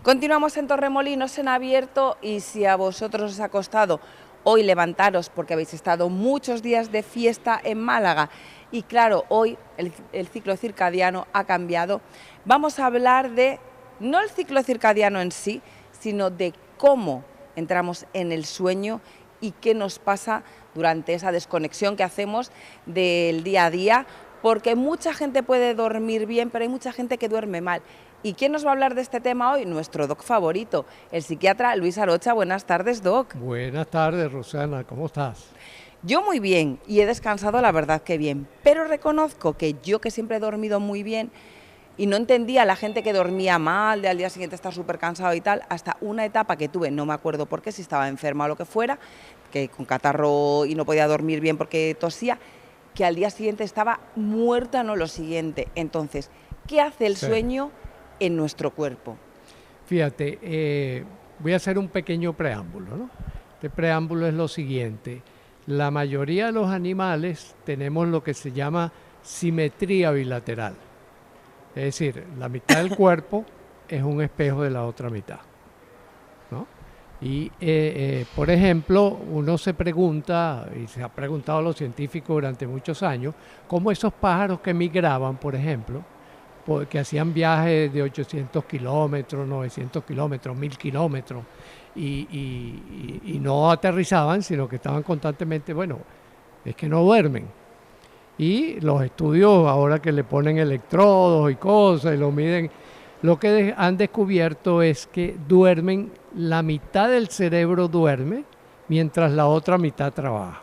Continuamos en Torremolinos en abierto y si a vosotros os ha costado hoy levantaros porque habéis estado muchos días de fiesta en Málaga y claro, hoy el ciclo circadiano ha cambiado, vamos a hablar de, no el ciclo circadiano en sí, sino de cómo entramos en el sueño y qué nos pasa durante esa desconexión que hacemos del día a día, porque mucha gente puede dormir bien, pero hay mucha gente que duerme mal. ¿Y quién nos va a hablar de este tema hoy? Nuestro doc favorito, el psiquiatra Luis Arocha. Buenas tardes, doc. Buenas tardes, Rosana, ¿cómo estás? Yo muy bien y he descansado, la verdad que bien, pero reconozco que yo, que siempre he dormido muy bien y no entendía a la gente que dormía mal, de al día siguiente estar súper cansado y tal, hasta una etapa que tuve, no me acuerdo por qué, si estaba enferma o lo que fuera, que con catarro y no podía dormir bien porque tosía, que al día siguiente estaba muerta, no lo siguiente. Entonces, ¿qué hace el sueño en nuestro cuerpo? Fíjate, voy a hacer un pequeño preámbulo, ¿no? Este preámbulo es lo siguiente. La mayoría de los animales tenemos lo que se llama simetría bilateral. Es decir, la mitad del cuerpo es un espejo de la otra mitad, ¿no? Y, por ejemplo, uno se pregunta, y se ha preguntado a los científicos durante muchos años, cómo esos pájaros que migraban, por ejemplo, que hacían viajes de 800 kilómetros, 900 kilómetros, 1000 kilómetros, y no aterrizaban, sino que estaban constantemente, bueno, es que no duermen. Y los estudios, ahora que le ponen electrodos y cosas, y lo miden, lo que han descubierto es que duermen, la mitad del cerebro duerme, mientras la otra mitad trabaja.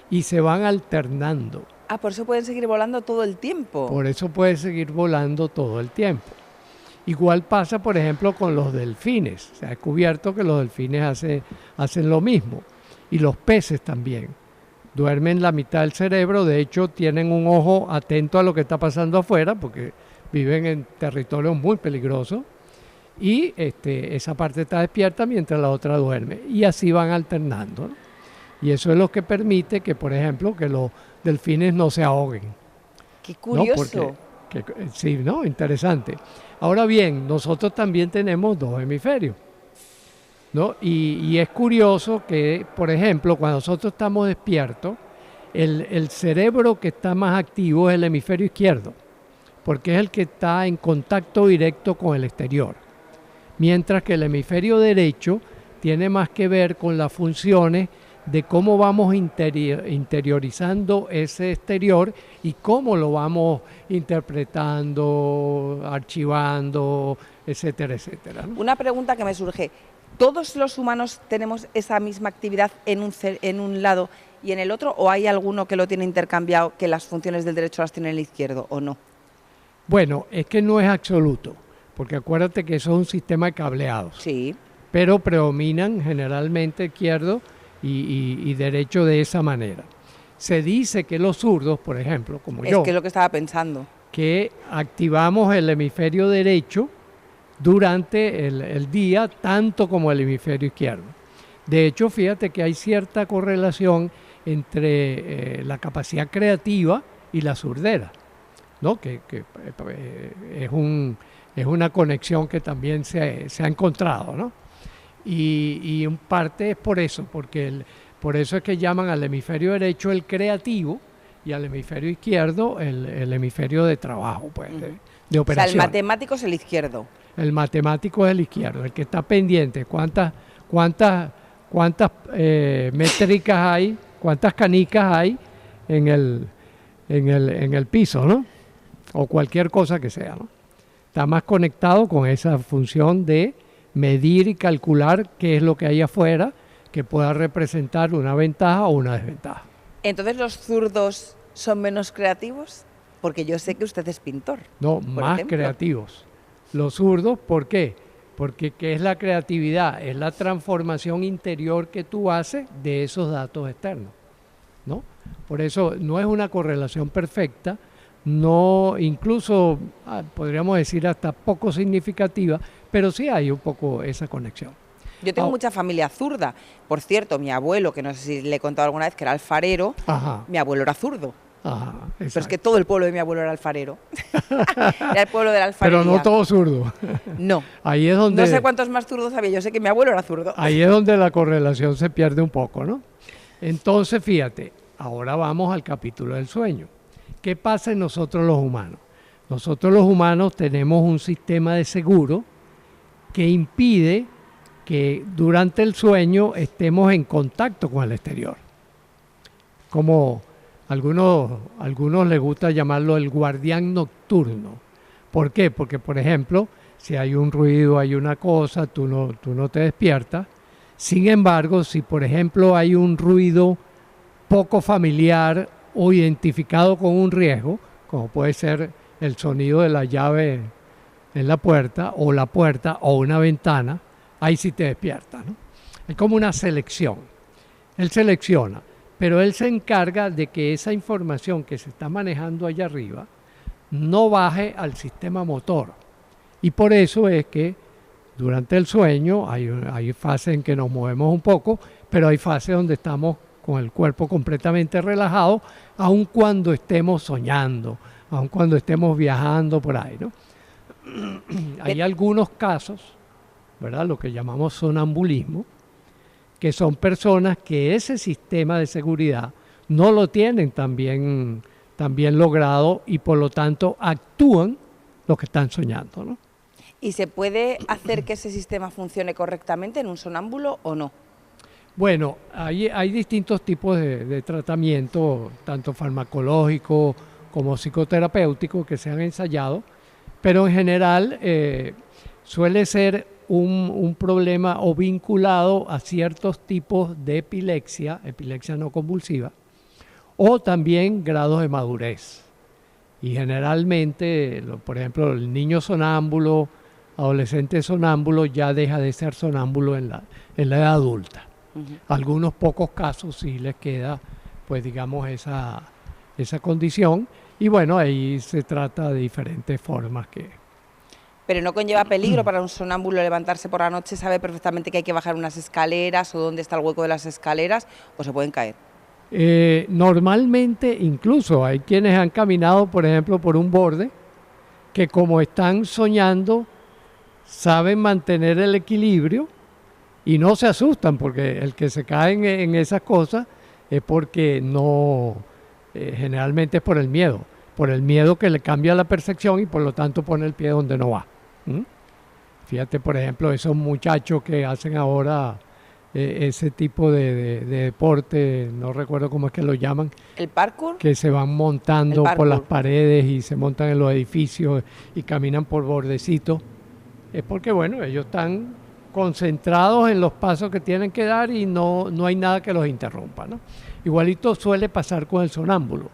Y se van alternando. Ah, por eso pueden seguir volando todo el tiempo. Por eso puede seguir volando todo el tiempo. Igual pasa, por ejemplo, con los delfines. Se ha descubierto que los delfines hacen lo mismo. Y los peces también. Duermen la mitad del cerebro. De hecho, tienen un ojo atento a lo que está pasando afuera, porque viven en territorios muy peligrosos. Y esa parte está despierta mientras la otra duerme. Y así van alternando, ¿no? Y eso es lo que permite que, por ejemplo, que los delfines no se ahoguen. ¡Qué curioso! ¿No? Sí, ¿no? Interesante. Ahora bien, nosotros también tenemos dos hemisferios, ¿no? Y es curioso que, por ejemplo, cuando nosotros estamos despiertos, el cerebro que está más activo es el hemisferio izquierdo, porque es el que está en contacto directo con el exterior. Mientras que el hemisferio derecho tiene más que ver con las funciones de cómo vamos interiorizando ese exterior y cómo lo vamos interpretando, archivando, etcétera, etcétera, ¿no? Una pregunta que me surge, ¿todos los humanos tenemos esa misma actividad en un lado y en el otro, o hay alguno que lo tiene intercambiado, que las funciones del derecho las tiene el izquierdo, o no? Bueno, es que no es absoluto, porque acuérdate que eso es un sistema de cableados. Sí. Pero predominan generalmente izquierdo y derecho de esa manera. Se dice que los zurdos, por ejemplo, como yo, es que es lo que estaba pensando, que activamos el hemisferio derecho durante el día tanto como el hemisferio izquierdo. De hecho, fíjate que hay cierta correlación entre la capacidad creativa y la surdera, ¿no? Que es una conexión que también se ha encontrado, ¿no? Y en parte es por eso, porque por eso es que llaman al hemisferio derecho el creativo y al hemisferio izquierdo el hemisferio de trabajo, pues, de operación. O sea, el matemático es el izquierdo. El matemático es el izquierdo, el que está pendiente. ¿Cuántas métricas hay, cuántas canicas hay en el piso, ¿no? O cualquier cosa que sea, ¿no? Está más conectado con esa función de medir y calcular qué es lo que hay afuera que pueda representar una ventaja o una desventaja. Entonces, ¿los zurdos son menos creativos? Porque yo sé que usted es pintor. No, más creativos. Los zurdos, ¿por qué? Porque ¿qué es la creatividad? Es la transformación interior que tú haces de esos datos externos, ¿no? Por eso no es una correlación perfecta, no, incluso podríamos decir hasta poco significativa, pero sí hay un poco esa conexión. Yo tengo mucha familia zurda. Por cierto, mi abuelo, que no sé si le he contado alguna vez, que era alfarero, mi abuelo era zurdo. Ajá, Pero es exacto. que todo el pueblo de mi abuelo era alfarero. Era el pueblo de la Pero alfarería. no todo zurdo. No. Ahí es donde, No sé cuántos más zurdos había, yo sé que mi abuelo era zurdo. ahí es donde la correlación se pierde un poco, ¿no? Entonces, fíjate, ahora vamos al capítulo del sueño. ¿Qué pasa en nosotros los humanos? Nosotros los humanos tenemos un sistema de seguro que impide que durante el sueño estemos en contacto con el exterior. Como algunos les gusta llamarlo el guardián nocturno. ¿Por qué? Porque, por ejemplo, si hay un ruido, hay una cosa, tú no te despiertas. Sin embargo, si por ejemplo hay un ruido poco familiar o identificado con un riesgo, como puede ser el sonido de la llave en la puerta o una ventana, ahí sí te despiertas, ¿no? Es como una selección. Él selecciona, pero él se encarga de que esa información que se está manejando allá arriba no baje al sistema motor. Y por eso es que durante el sueño hay fases en que nos movemos un poco, pero hay fases donde estamos con el cuerpo completamente relajado, aun cuando estemos soñando, aun cuando estemos viajando por ahí, ¿no? Hay algunos casos, ¿verdad? Lo que llamamos sonambulismo, que son personas que ese sistema de seguridad no lo tienen tan bien logrado y por lo tanto actúan lo que están soñando, ¿no? ¿Y se puede hacer que ese sistema funcione correctamente en un sonámbulo o no? Bueno, hay distintos tipos de tratamiento, tanto farmacológico como psicoterapéutico, que se han ensayado, pero en general suele ser un problema o vinculado a ciertos tipos de epilepsia no convulsiva, o también grados de madurez. Y generalmente, por ejemplo, el niño sonámbulo, adolescente sonámbulo, ya deja de ser sonámbulo en la edad adulta. Algunos pocos casos sí les queda, pues digamos, esa condición. Y bueno, ahí se trata de diferentes formas que... Pero no conlleva peligro para un sonámbulo levantarse por la noche, sabe perfectamente que hay que bajar unas escaleras o dónde está el hueco de las escaleras, o se pueden caer. Normalmente, incluso hay quienes han caminado, por ejemplo, por un borde, que como están soñando, saben mantener el equilibrio y no se asustan, porque el que se caen en esas cosas es porque no, generalmente es por el miedo que le cambia la percepción y por lo tanto pone el pie donde no va. Fíjate, por ejemplo, esos muchachos que hacen ahora ese tipo de deporte, no recuerdo cómo es que lo llaman. ¿El parkour? Que se van montando por las paredes y se montan en los edificios y caminan por bordecitos. Es porque, bueno, ellos están concentrados en los pasos que tienen que dar y no hay nada que los interrumpa, ¿no? Igualito suele pasar con el sonámbulo.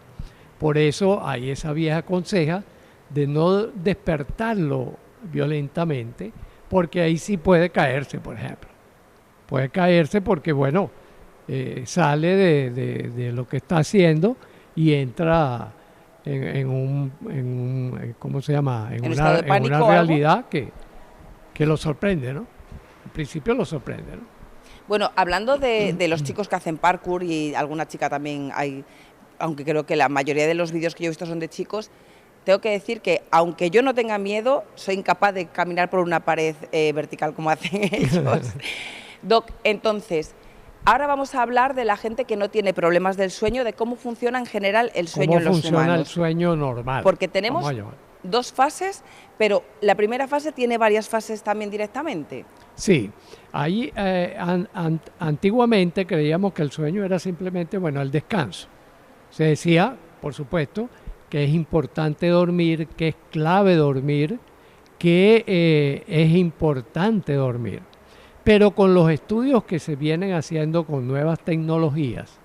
Por eso hay esa vieja conseja de no despertarlo violentamente, porque ahí sí puede caerse, por ejemplo. Puede caerse porque, bueno, sale de lo que está haciendo y entra en un ¿cómo se llama? En una realidad que lo sorprende, ¿no? Al principio lo sorprende, ¿no? Bueno, hablando de los chicos que hacen parkour y alguna chica también hay, aunque creo que la mayoría de los vídeos que yo he visto son de chicos, tengo que decir que aunque yo no tenga miedo, soy incapaz de caminar por una pared vertical como hacen ellos. Doc, entonces, ahora vamos a hablar de la gente que no tiene problemas del sueño, de cómo funciona en general el sueño en los humanos. ¿Cómo funciona el sueño normal? Porque tenemos dos fases, pero la primera fase tiene varias fases también directamente. Sí, ahí antiguamente creíamos que el sueño era simplemente, bueno, el descanso. Se decía, por supuesto, que es importante dormir, que es clave dormir, que es importante dormir. Pero con los estudios que se vienen haciendo con nuevas tecnologías,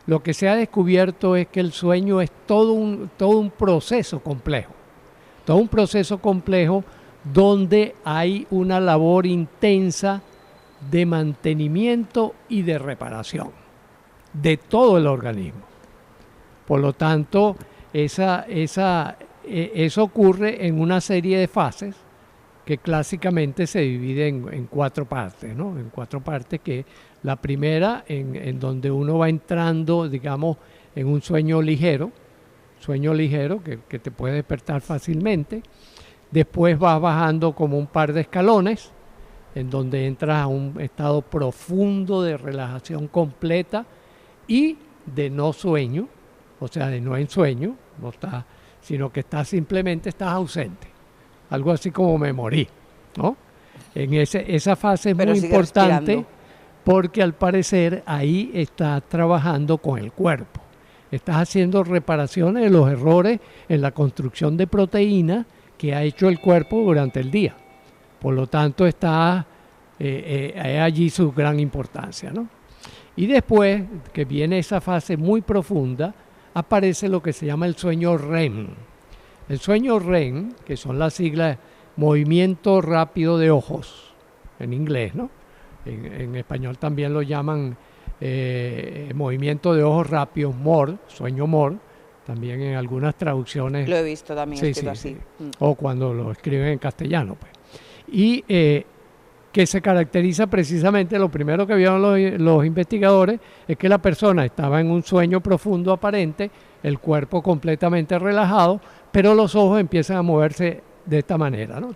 lo que se ha descubierto es que el sueño es todo un proceso complejo. Todo un proceso complejo donde hay una labor intensa de mantenimiento y de reparación de todo el organismo. Por lo tanto, eso ocurre en una serie de fases que clásicamente se divide en cuatro partes, ¿no? En cuatro partes, que la primera en donde uno va entrando, digamos, en un sueño ligero, sueño ligero que te puede despertar fácilmente. Después vas bajando como un par de escalones, en donde entras a un estado profundo de relajación completa y de no sueño, o sea, de no ensueño, no estás, sino que simplemente estás ausente. Algo así como me morí, ¿no? Esa fase es muy importante respirando, porque al parecer ahí estás trabajando con el cuerpo. Estás haciendo reparaciones de los errores en la construcción de proteínas que ha hecho el cuerpo durante el día. Por lo tanto, está allí su gran importancia, ¿no? Y después, que viene esa fase muy profunda, aparece lo que se llama el sueño REM. El sueño REM, que son las siglas movimiento rápido de ojos, en inglés, ¿no? En español también lo llaman movimiento de ojos rápidos, MOR, sueño MOR, también en algunas traducciones. Lo he visto también escrito así. Sí. O cuando lo escriben en castellano, pues. Y que se caracteriza precisamente, lo primero que vieron los investigadores es que la persona estaba en un sueño profundo aparente, el cuerpo completamente relajado, pero los ojos empiezan a moverse de esta manera, ¿no?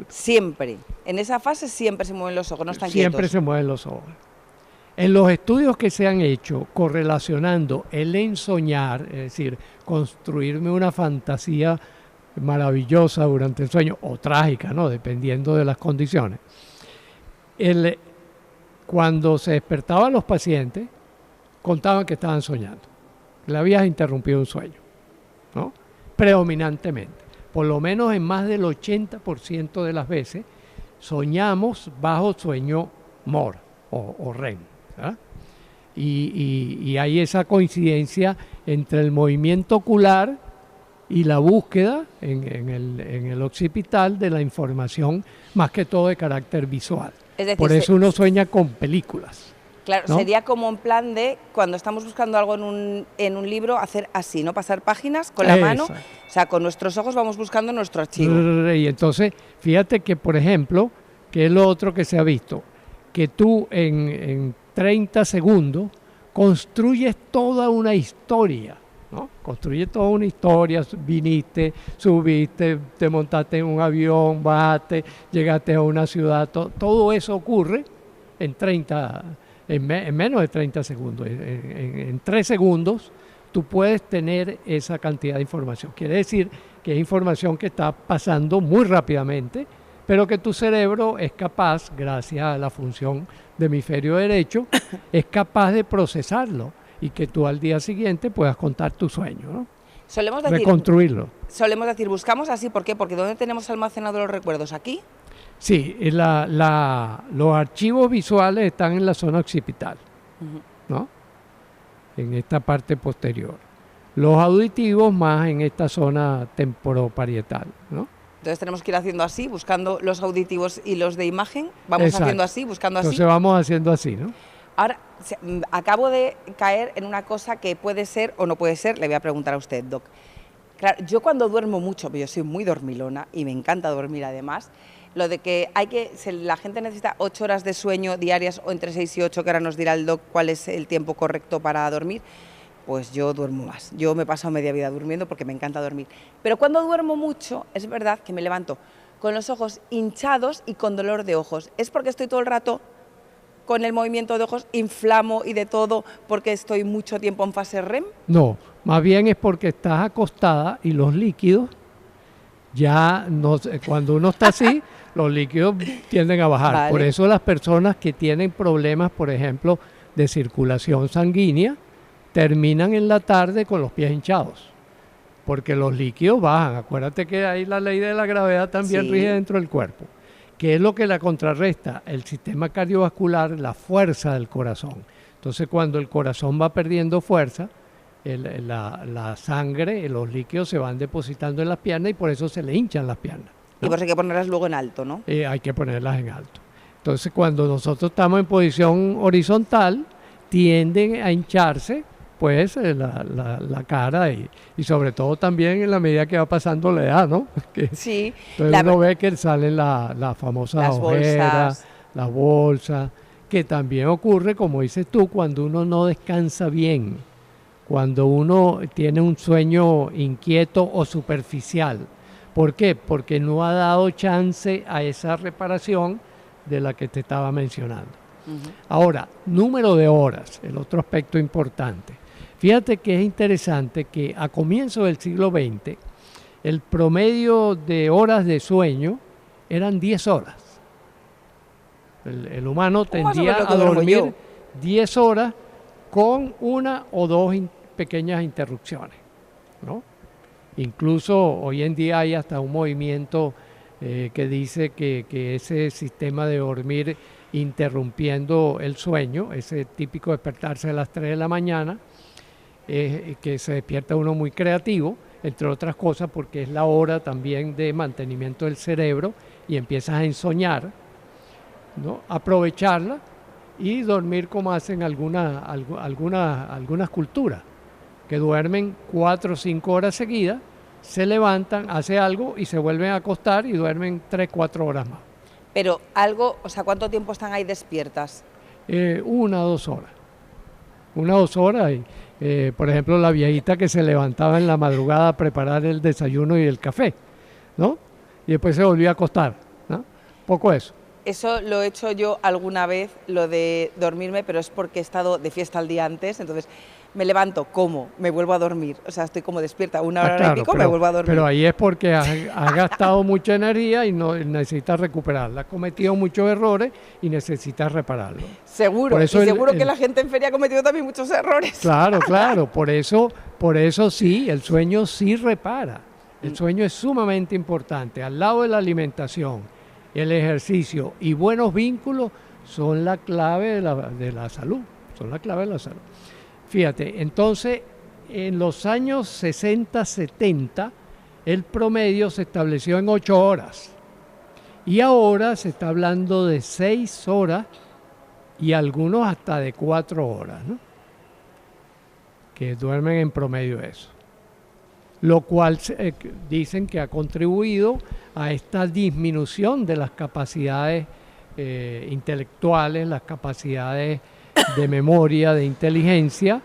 Siempre, en esa fase siempre se mueven los ojos, no están siempre quietos. Se mueven los ojos. En los estudios que se han hecho correlacionando el ensoñar, es decir, construirme una fantasía maravillosa durante el sueño, o trágica, ¿no? Dependiendo de las condiciones. Cuando se despertaban los pacientes, contaban que estaban soñando. Le habías interrumpido un sueño, ¿no? Predominantemente. Por lo menos en más del 80% de las veces, soñamos bajo sueño MOR o REM. ¿verdad? Y hay esa coincidencia entre el movimiento ocular y la búsqueda en el occipital de la información, más que todo de carácter visual. Es decir, por eso uno sueña con películas. Claro, ¿no? Sería como en plan de cuando estamos buscando algo en un libro, hacer así, ¿no? Pasar páginas con la mano, o sea, con nuestros ojos vamos buscando nuestro archivo. Y entonces, fíjate que, por ejemplo, que es lo otro que se ha visto, que tú en 30 segundos construyes toda una historia, ¿no? Construyes toda una historia, viniste, subiste, te montaste en un avión, bajaste, llegaste a una ciudad, todo eso ocurre en 30 en menos de 30 segundos. En 3 segundos tú puedes tener esa cantidad de información. Quiere decir que es información que está pasando muy rápidamente, pero que tu cerebro es capaz, gracias a la función de hemisferio derecho, es capaz de procesarlo y que tú al día siguiente puedas contar tu sueño, ¿no? Reconstruirlo. Solemos decir, buscamos así, ¿por qué? Porque ¿dónde tenemos almacenados los recuerdos? ¿Aquí? Sí, los archivos visuales están en la zona occipital, ¿no? En esta parte posterior. Los auditivos más en esta zona temporoparietal, ¿no? Entonces tenemos que ir haciendo así, buscando los auditivos y los de imagen. Vamos Exacto. Haciendo así, buscando así. Entonces vamos haciendo así, ¿no? Ahora, acabo de caer en una cosa que puede ser o no puede ser. Le voy a preguntar a usted, Doc. Claro, yo cuando duermo mucho, yo soy muy dormilona y me encanta dormir además, lo de que la gente necesita 8 horas de sueño diarias o entre 6 y 8, que ahora nos dirá el Doc cuál es el tiempo correcto para dormir, pues yo duermo más. Yo me paso media vida durmiendo porque me encanta dormir. Pero cuando duermo mucho, es verdad que me levanto con los ojos hinchados y con dolor de ojos. ¿Es porque estoy todo el rato con el movimiento de ojos, inflamo y de todo porque estoy mucho tiempo en fase REM? No, más bien es porque estás acostada y los líquidos ya no, cuando uno está así, los líquidos tienden a bajar. Vale. Por eso las personas que tienen problemas, por ejemplo, de circulación sanguínea, terminan en la tarde con los pies hinchados, porque los líquidos bajan. Acuérdate que ahí la ley de la gravedad también rige dentro del cuerpo. ¿Qué es lo que la contrarresta? El sistema cardiovascular, la fuerza del corazón. Entonces, cuando el corazón va perdiendo fuerza, la sangre, los líquidos se van depositando en las piernas y por eso se le hinchan las piernas, ¿no? Y por eso hay que ponerlas luego en alto, ¿no? Hay que ponerlas en alto. Entonces, cuando nosotros estamos en posición horizontal, tienden a hincharse, pues, la cara y sobre todo también en la medida que va pasando la edad, ¿no? Sí. Entonces uno ve que salen las famosas ojeras, las bolsas, que también ocurre, como dices tú, cuando uno no descansa bien. cuando uno tiene un sueño inquieto o superficial. ¿Por qué? Porque no ha dado chance a esa reparación de la que te estaba mencionando. Ahora, número de horas, el otro aspecto importante. Fíjate que es interesante que a comienzos del siglo XX, el promedio de horas de sueño eran 10 horas. El humano tendía a dormir 10 horas con una o dos pequeñas interrupciones, ¿no? Incluso hoy en día hay hasta un movimiento que dice que ese sistema de dormir interrumpiendo el sueño, ese típico despertarse a las 3 de la mañana, que se despierta uno muy creativo, entre otras cosas porque es la hora también de mantenimiento del cerebro y empiezas a ensoñar, ¿no? Aprovecharla y dormir como hacen algunas culturas, que duermen 4 o 5 horas seguidas, se levantan, hacen algo y se vuelven a acostar y duermen 3 o 4 horas más. Pero algo, o sea, ¿cuánto tiempo están ahí despiertas? 1 o 2 horas. 1 o 2 horas. Y, por ejemplo, la viejita que se levantaba en la madrugada a preparar el desayuno y el café, ¿no? Y después se volvía a acostar, ¿no? Poco eso. Eso lo he hecho yo alguna vez, lo de dormirme, pero es porque he estado de fiesta el día antes, entonces me levanto, como, me vuelvo a dormir, o sea, estoy como despierta 1 hora claro, y pico, me vuelvo a dormir. Pero ahí es porque has gastado mucha energía y no necesitas recuperarla, has cometido muchos errores y necesitas repararlo. Seguro, y seguro que la gente en feria ha cometido también muchos errores. Claro, claro, por eso sí, el sueño sí repara, el sueño es sumamente importante, al lado de la alimentación. El ejercicio y buenos vínculos son la clave de la salud, son la clave de la salud. Fíjate, entonces, en los años 60, 70, el promedio se estableció en 8 horas. Y ahora se está hablando de 6 horas y algunos hasta de 4 horas, ¿no? Que duermen en promedio eso. Lo cual dicen que ha contribuido a esta disminución de las capacidades intelectuales, las capacidades de memoria, de inteligencia,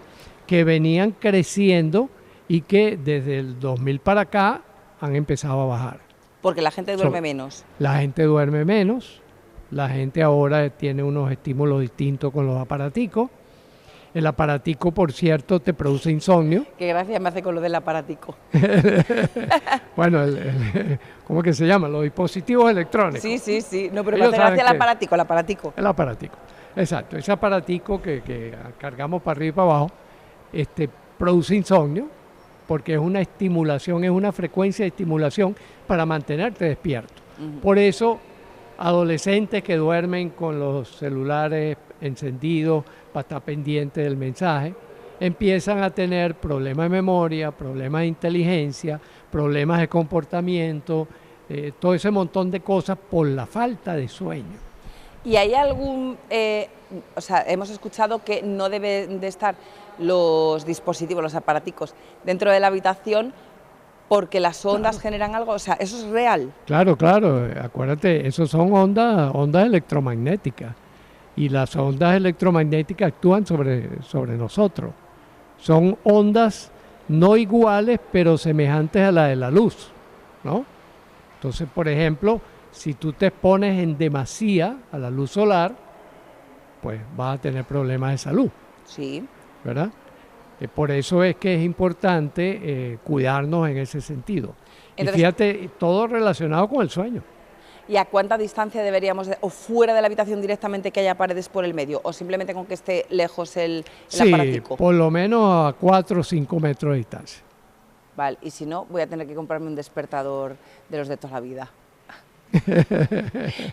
que venían creciendo y que desde el 2000 para acá han empezado a bajar. Porque la gente duerme menos. La gente duerme menos, la gente ahora tiene unos estímulos distintos con los aparaticos. El aparatico, por cierto, te produce insomnio. Qué gracia me hace con lo del aparatico. Bueno, ¿cómo es que se llama? Los dispositivos electrónicos. Sí. No, pero me hace gracia el aparatico. El aparatico, exacto. Ese aparatico que cargamos para arriba y para abajo, produce insomnio porque es una estimulación, es una frecuencia de estimulación para mantenerte despierto. Por eso, adolescentes que duermen con los celulares encendidos para estar pendiente del mensaje, empiezan a tener problemas de memoria, problemas de inteligencia, problemas de comportamiento, todo ese montón de cosas por la falta de sueño. ¿Y hay algún, o sea, hemos escuchado que no deben de estar los dispositivos, los aparaticos dentro de la habitación porque las ondas generan algo, o sea, ¿eso es real? Claro, acuérdate, eso son ondas electromagnéticas. Y las ondas electromagnéticas actúan sobre nosotros. Son ondas no iguales, pero semejantes a la de la luz, ¿no? Entonces, por ejemplo, si tú te expones en demasía a la luz solar, pues vas a tener problemas de salud. Sí. ¿Verdad? Por eso es que es importante cuidarnos en ese sentido. Entonces, y fíjate, todo relacionado con el sueño. ¿Y a cuánta distancia deberíamos, o fuera de la habitación directamente, que haya paredes por el medio, o simplemente con que esté lejos el aparatico? Por lo menos a 4 o 5 metros de distancia. Vale, y si no, voy a tener que comprarme un despertador de los de toda la vida.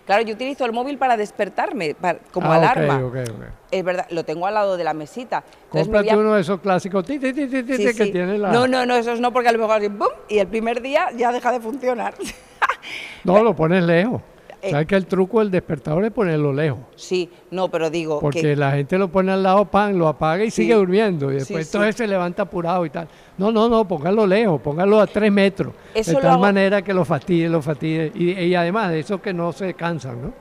Claro, yo utilizo el móvil para despertarme, como alarma. Okay. Es verdad, lo tengo al lado de la mesita. Cómprate uno de esos clásicos que tiene la... No, esos no, porque a lo mejor así, ¡bum!, y el primer día ya deja de funcionar. No, lo pones lejos. ¿Sabes que el truco del despertador es ponerlo lejos? Sí, no, pero digo porque la gente lo pone al lado, lo apaga y sigue durmiendo. Y después entonces se levanta apurado y tal. No, póngalo lejos, póngalo a 3 metros. Eso de tal manera que lo fastidie. Y además de eso que no se cansan, ¿no?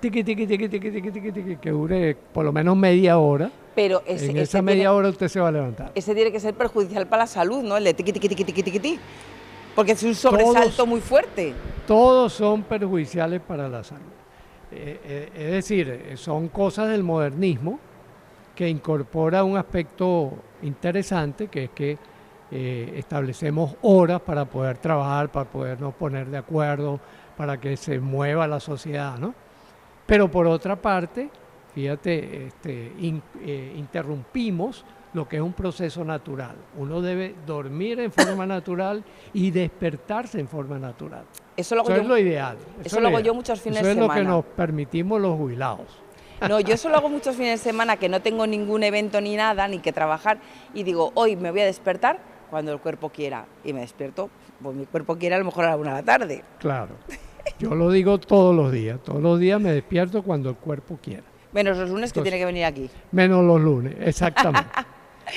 Tiqui, que dure por lo menos media hora. Pero en esa media hora usted se va a levantar. Ese tiene que ser perjudicial para la salud, ¿no? El de tiqui, tiqui, tiqui, tiqui, tiqui, tiqui. Porque es un sobresalto muy fuerte. Todos son perjudiciales para la salud. Es decir, son cosas del modernismo que incorpora un aspecto interesante, que es que establecemos horas para poder trabajar, para podernos poner de acuerdo, para que se mueva la sociedad, ¿no? Pero por otra parte, fíjate, interrumpimos lo que es un proceso natural. Uno debe dormir en forma natural y despertarse en forma natural. Eso es lo ideal. Eso lo hago yo muchos fines de semana. Eso es lo que nos permitimos los jubilados. No, yo eso lo hago muchos fines de semana, que no tengo ningún evento ni nada, ni que trabajar, y digo, hoy me voy a despertar cuando el cuerpo quiera. Y me despierto, pues mi cuerpo quiere a lo mejor a la 1 de la tarde. Claro. Yo lo digo todos los días me despierto cuando el cuerpo quiera. Menos los lunes. Entonces, que tiene que venir aquí. Menos los lunes, exactamente.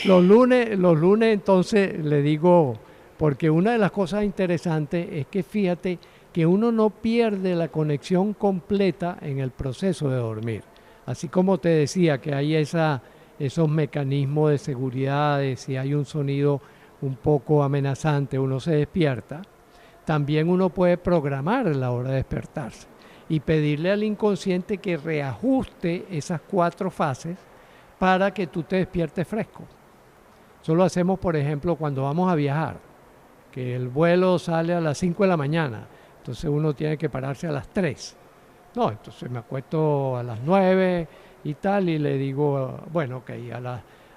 Los lunes entonces le digo, porque una de las cosas interesantes es que fíjate que uno no pierde la conexión completa en el proceso de dormir. Así como te decía que hay esos mecanismos de seguridad, de si hay un sonido un poco amenazante, uno se despierta, también uno puede programar la hora de despertarse y pedirle al inconsciente que reajuste esas 4 fases para que tú te despiertes fresco. Eso lo hacemos, por ejemplo, cuando vamos a viajar, que el vuelo sale a las 5 de la mañana, entonces uno tiene que pararse a las 3. No, entonces me acuesto a las 9 y tal, y le digo, bueno, ok,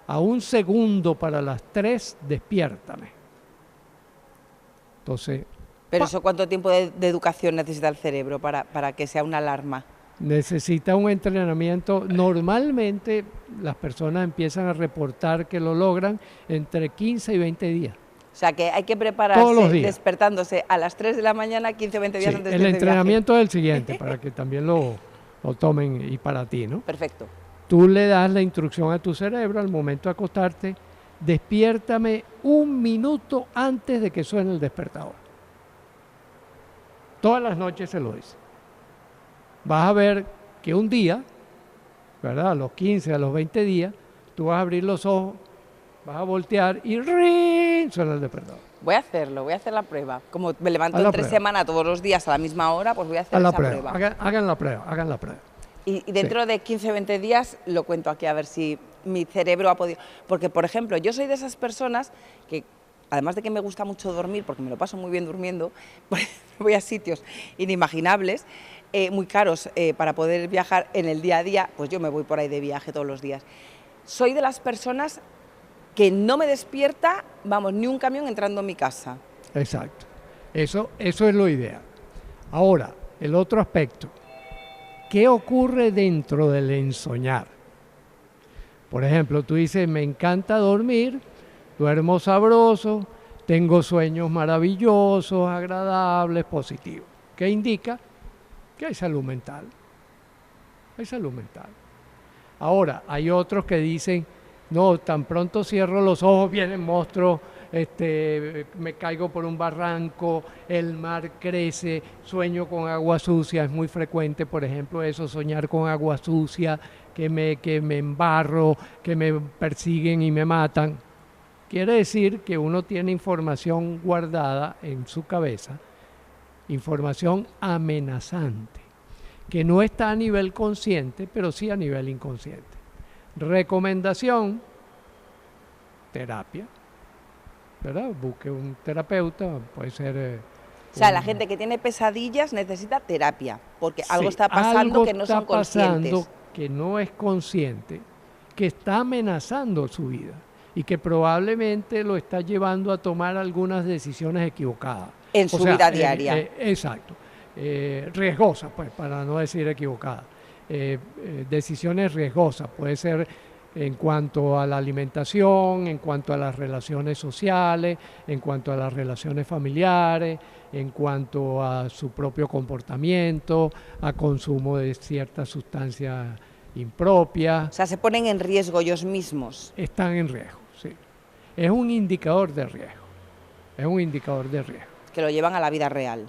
a un segundo para las 3, despiértame. Entonces... ¿Pero eso cuánto tiempo de educación necesita el cerebro para que sea una alarma? Necesita un entrenamiento. Normalmente las personas empiezan a reportar que lo logran entre 15 y 20 días. O sea que hay que prepararse despertándose a las 3 de la mañana, 15 o 20 días antes del viaje. El entrenamiento es el siguiente, para que también lo tomen y para ti, ¿no? Perfecto. Tú le das la instrucción a tu cerebro al momento de acostarte, despiértame 1 minuto antes de que suene el despertador. Todas las noches se lo dice. Vas a ver que un día, ¿verdad? A los 15, a los 20 días, tú vas a abrir los ojos, vas a voltear y ¡rin! Suena el despertador. Voy a hacerlo, voy a hacer la prueba. Como me levanto entre semana todos los días a la misma hora, pues voy a hacer esa prueba. Hagan la prueba. Y dentro de 15 o 20 días lo cuento aquí a ver si mi cerebro ha podido... Porque, por ejemplo, yo soy de esas personas que, además de que me gusta mucho dormir, porque me lo paso muy bien durmiendo, voy a sitios inimaginables, muy caros para poder viajar en el día a día, pues yo me voy por ahí de viaje todos los días. Soy de las personas que no me despierta, vamos, ni un camión entrando en mi casa. Exacto. Eso es lo ideal. Ahora, el otro aspecto. ¿Qué ocurre dentro del ensoñar? Por ejemplo, tú dices, me encanta dormir, duermo sabroso, tengo sueños maravillosos, agradables, positivos. ¿Qué indica? Que hay salud mental. Hay salud mental. Ahora, hay otros que dicen, no, tan pronto cierro los ojos, vienen monstruos, me caigo por un barranco, el mar crece, sueño con agua sucia, es muy frecuente, por ejemplo, eso, soñar con agua sucia, que me embarro, que me persiguen y me matan. Quiere decir que uno tiene información guardada en su cabeza, información amenazante, que no está a nivel consciente, pero sí a nivel inconsciente. Recomendación, terapia, ¿verdad? Busque un terapeuta, puede ser... O sea, la gente que tiene pesadillas necesita terapia, porque algo está pasando que no son conscientes. Algo está pasando que no es consciente, que está amenazando su vida y que probablemente lo está llevando a tomar algunas decisiones equivocadas. En su vida diaria. Exacto. Riesgosas, pues, para no decir equivocadas. Decisiones riesgosas, puede ser en cuanto a la alimentación, en cuanto a las relaciones sociales, en cuanto a las relaciones familiares, en cuanto a su propio comportamiento, a consumo de ciertas sustancias impropias. O sea, se ponen en riesgo ellos mismos. Están en riesgo, sí. Es un indicador de riesgo. Es un indicador de riesgo. Que lo llevan a la vida real.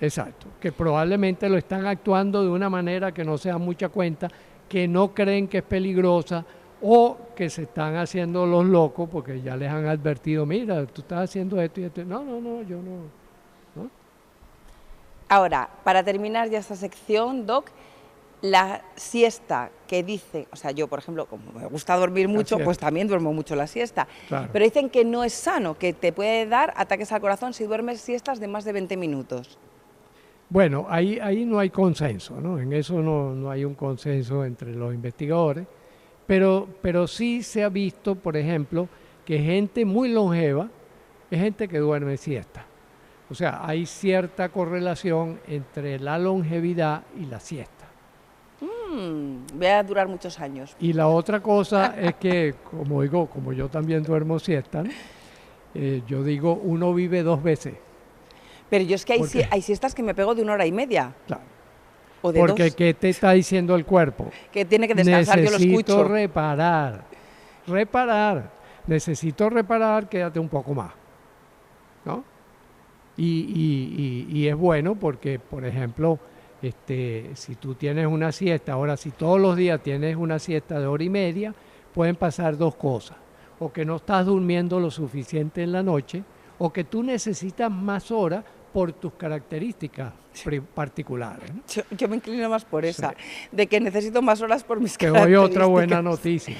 Exacto, que probablemente lo están actuando de una manera que no se dan mucha cuenta, que no creen que es peligrosa o que se están haciendo los locos porque ya les han advertido, mira, tú estás haciendo esto y esto. No, no, no, yo no. ¿No? Ahora, para terminar ya esta sección, Doc, la siesta que dice, o sea, yo por ejemplo, como me gusta dormir mucho, pues también duermo mucho la siesta, Claro. pero dicen que no es sano, que te puede dar ataques al corazón si duermes siestas de más de 20 minutos. Bueno, ahí no hay consenso, ¿no? En eso no hay un consenso entre los investigadores, pero sí se ha visto, por ejemplo, que gente muy longeva es gente que duerme siesta. O sea, hay cierta correlación entre la longevidad y la siesta. Voy a durar muchos años. Y la otra cosa es que, como yo también duermo siesta, ¿no? Yo digo, uno vive 2 veces. Pero yo es que ¿Por qué? hay siestas que me pego de 1 hora y media. Claro. O de Porque 2. ¿qué te está diciendo el cuerpo? Que tiene que descansar, yo lo Necesito escucho. reparar. Necesito reparar, quédate un poco más, ¿no? Y es bueno porque, por ejemplo, si tú tienes una siesta, ahora si todos los días tienes una siesta de 1 hora y media, pueden pasar 2 cosas. O que no estás durmiendo lo suficiente en la noche, o que tú necesitas más horas por tus características particulares, ¿no? Yo me inclino más por esa, de que necesito más horas por mis Te doy características. otra buena noticia.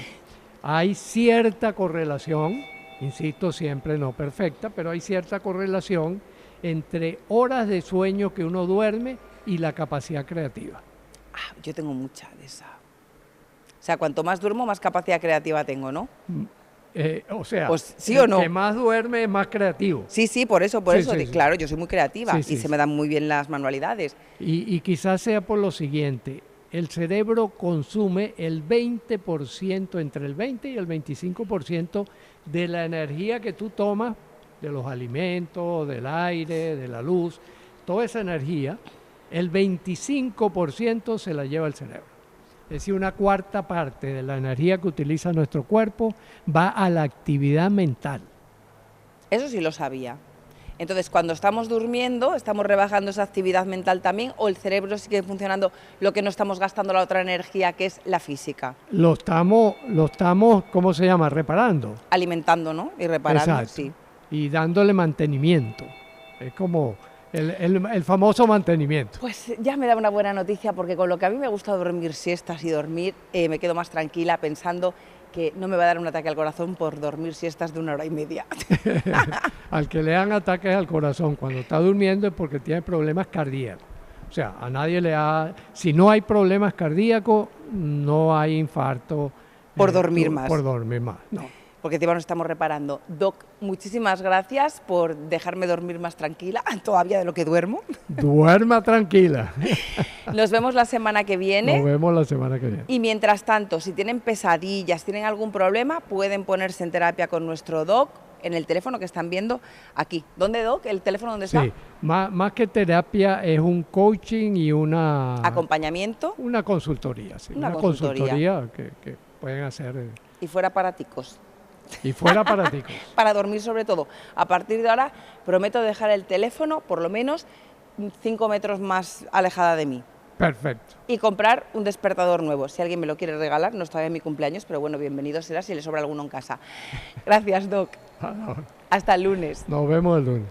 Hay cierta correlación, insisto, siempre no perfecta, pero hay cierta correlación entre horas de sueño que uno duerme y la capacidad creativa. Yo tengo mucha de esa. O sea, cuanto más duermo, más capacidad creativa tengo, ¿no? O sea, Pues, ¿sí o el no? que más duerme es más creativo. Sí, por eso. Sí, sí. Claro, yo soy muy creativa Sí, y sí, se sí. me dan muy bien las manualidades. Y quizás sea por lo siguiente, el cerebro consume el 20%, entre el 20 y el 25% de la energía que tú tomas de los alimentos, del aire, de la luz, toda esa energía, el 25% se la lleva el cerebro. Es decir, 1/4 parte de la energía que utiliza nuestro cuerpo va a la actividad mental. Eso sí lo sabía. Entonces, cuando estamos durmiendo, ¿estamos rebajando esa actividad mental también o el cerebro sigue funcionando lo que no estamos gastando la otra energía, que es la física? Lo estamos, ¿cómo se llama? Reparando. Alimentando, ¿no? Y reparando, Exacto. sí. Y dándole mantenimiento. Es como el famoso mantenimiento. Pues ya me da una buena noticia, porque con lo que a mí me gusta dormir siestas y dormir, me quedo más tranquila pensando que no me va a dar un ataque al corazón por dormir siestas de 1 hora y media. Al que le dan ataques al corazón cuando está durmiendo es porque tiene problemas cardíacos. O sea, a nadie le da... Si no hay problemas cardíacos, no hay infarto. Por dormir más. Por dormir más, no. Porque encima nos estamos reparando. Doc, muchísimas gracias por dejarme dormir más tranquila, todavía de lo que duermo. Duerma tranquila. Nos vemos la semana que viene. Nos vemos la semana que viene. Y mientras tanto, si tienen pesadillas, tienen algún problema, pueden ponerse en terapia con nuestro Doc en el teléfono que están viendo aquí. ¿Dónde, Doc? ¿El teléfono dónde está? Sí, más que terapia es un coaching y una... Acompañamiento. Una consultoría, sí. Una consultoría que pueden hacer. Y fuera para ticos. Y fuera para ticos. Para dormir sobre todo. A partir de ahora prometo dejar el teléfono por lo menos 5 metros más alejada de mí. Perfecto. Y comprar un despertador nuevo. Si alguien me lo quiere regalar, no es todavía mi cumpleaños, pero bueno, bienvenido será si le sobra alguno en casa. Gracias, Doc. Hasta el lunes. Nos vemos el lunes.